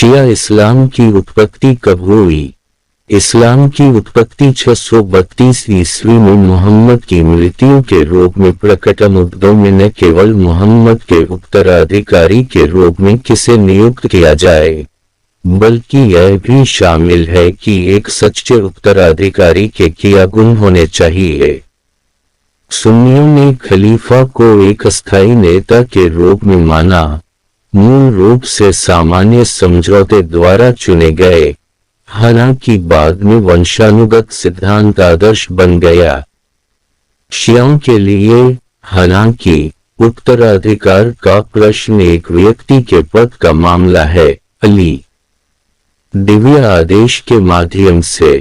शिया इस्लाम की उत्पत्ति कब हुई? इस्लाम की उत्पत्ति 632 ईस्वी में मोहम्मद की मृत्यु के रूप में प्रकट। मुद्दों में न केवल मोहम्मद के उत्तराधिकारी के रूप में किसे नियुक्त किया जाए, बल्कि यह भी शामिल है कि एक सच्चे उत्तराधिकारी के क्या गुण होने चाहिए। सुन्नियों ने खलीफा को एक अस्थायी नेता के रूप में माना, मूल रूप से सामान्य समझौते द्वारा चुने गए, हालांकि बाद में वंशानुगत सिद्धांत आदर्श बन गया। शियाओं के लिए, हालांकि, उत्तराधिकार का प्रश्न एक व्यक्ति के पद का मामला है, अली दिव्य आदेश के माध्यम से।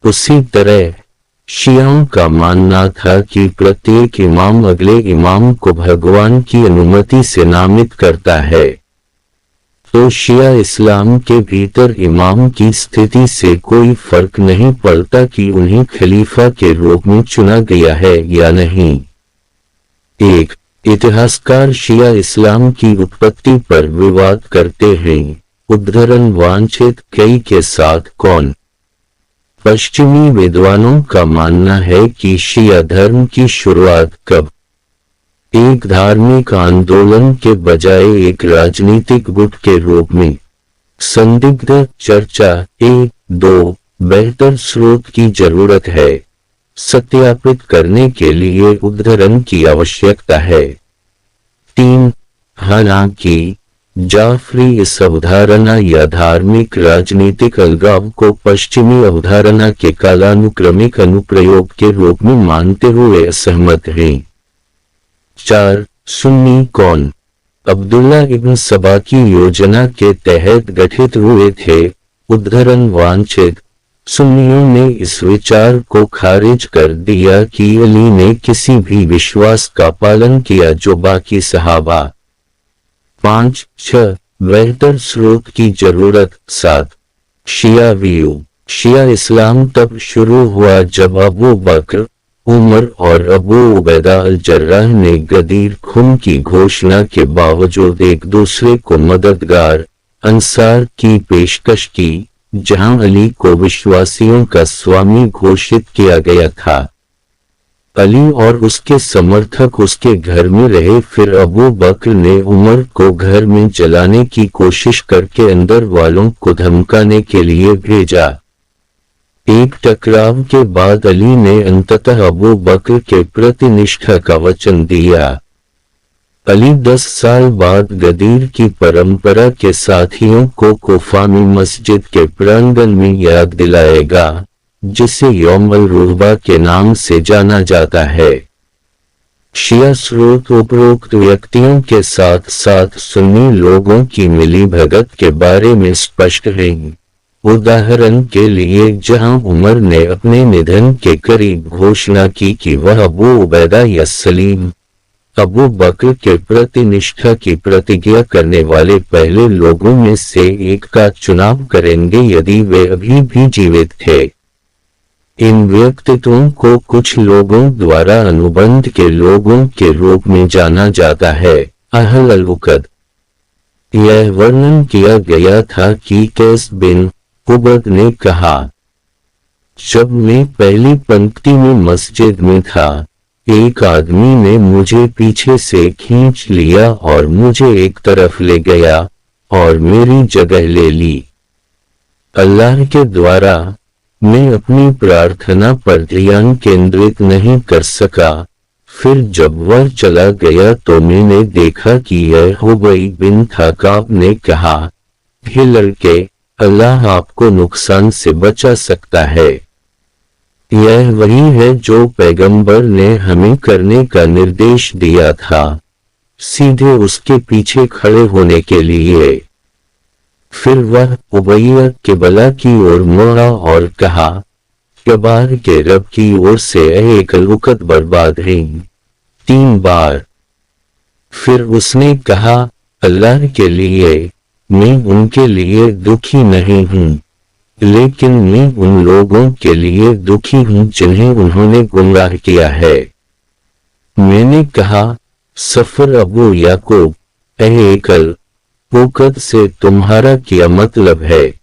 उसी तरह शियाओं का मानना था कि प्रत्येक इमाम अगले इमाम को भगवान की अनुमति से नामित करता है। तो शिया इस्लाम के भीतर इमाम की स्थिति से कोई फर्क नहीं पड़ता कि उन्हें खलीफा के रूप में चुना गया है या नहीं। एक इतिहासकार शिया इस्लाम की उत्पत्ति पर विवाद करते हैं। उद्धरण वांछित कई के साथ कौन? पश्चिमी विद्वानों का मानना है कि शिया धर्म की शुरुआत कब एक धार्मिक आंदोलन के बजाय एक राजनीतिक गुट के रूप में। संदिग्ध चर्चा। 2 बेहतर स्रोत की जरूरत है। सत्यापित करने के लिए उद्धरण की आवश्यकता है। 3 हालांकि जाफरी इस अवधारणा या धार्मिक राजनीतिक अलगाव को पश्चिमी अवधारणा के कालानुक्रमिक अनुप्रयोग के रूप में मानते हुए असहमत हैं। 4 सुन्नी कौन? अब्दुल्ला इब्न सबा की योजना के तहत गठित हुए थे। उद्धरण वांछित। सुन्नियों ने इस विचार को खारिज कर दिया कि अली ने किसी भी विश्वास का पालन किया जो बाकी सहाबा। 5-6 बेहतर स्रोत की जरूरत। 7 शिया व्यू। शिया इस्लाम तब शुरू हुआ जब अबू बकर, उमर और अबू उबैदा अल जर्राह ने गदीर खून की घोषणा के बावजूद एक दूसरे को मददगार अंसार की पेशकश की, जहां अली को विश्वासियों का स्वामी घोषित किया गया था। अली और उसके समर्थक उसके घर में रहे। फिर अबू बकर ने उमर को घर में जलाने की कोशिश करके अंदर वालों को धमकाने के लिए भेजा। एक टकराव के बाद अली ने अंततः अबू बकर के प्रति निष्ठा का वचन दिया। अली 10 साल बाद गदीर की परंपरा के साथियों को कोफा में मस्जिद के प्रांगण में याद दिलाएगा, जिसे यौमुल रुहबा के नाम से जाना जाता है। शिया स्रोत उपरोक्त व्यक्तियों के साथ साथ सुन्नी लोगों की मिलीभगत के बारे में स्पष्ट हैं। उदाहरण के लिए, जहां उमर ने अपने निधन के करीब घोषणा की कि वह अबू उबैदा या सलीम, अबू बकर के प्रति निष्ठा की प्रतिज्ञा करने वाले पहले लोगों में से एक का चुनाव करेंगे यदि वे अभी भी जीवित थे। इन व्यक्तित्वों को कुछ लोगों द्वारा अनुबंध के लोगों के रूप में जाना जाता है। अहल अल-उक़द। यह वर्णन किया गया था कि कैस बिन उबद ने कहा, जब मैं पहली पंक्ति में मस्जिद में था, एक आदमी ने मुझे पीछे से खींच लिया और मुझे एक तरफ ले गया और मेरी जगह ले ली। अल्लाह के द्वारा मैं अपनी प्रार्थना पर ध्यान केंद्रित नहीं कर सका। फिर जब वह चला गया तो मैंने देखा कि यह हुबई बिन खाकाब ने कहा, हे लड़के, अल्लाह आपको नुकसान से बचा सकता है। यह वही है जो पैगंबर ने हमें करने का निर्देश दिया था, सीधे उसके पीछे खड़े होने के लिए। फिर वह उबैया किबला की ओर मुड़ा और कहा, कबार के रब की ओर से एक लुकत बर्बाद है। 3 बार। फिर उसने कहा, अल्लाह के लिए मैं उनके लिए दुखी नहीं हूँ, लेकिन मैं उन लोगों के लिए दुखी हूँ जिन्हें उन्होंने गुमराह किया है। मैंने कहा, सफर अबू याकूब, एकल, पोकत से तुम्हारा क्या मतलब है?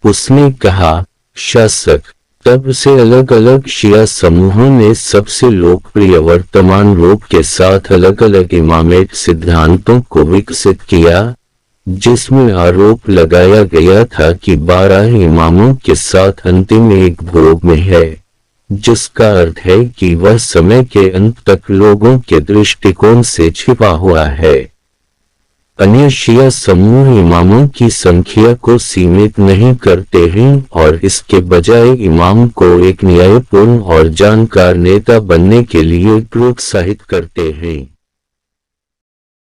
उसने कहा, शासक, तब से अलग अलग शिया समूहों ने सबसे लोकप्रिय वर्तमान रूप के साथ अलग अलग इमामेट सिद्धांतों को विकसित किया, जिसमें आरोप लगाया गया था कि 12 इमामों के साथ अंतिम एक भोग में है, जिसका अर्थ है कि वह समय के अंत तक लोगों के दृष्टिकोण से छिपा हुआ है। अन्य शिया समूह इमामों की संख्या को सीमित नहीं करते हैं और इसके बजाय इमाम को एक न्यायपूर्ण और जानकार नेता बनने के लिए प्रोत्साहित करते हैं।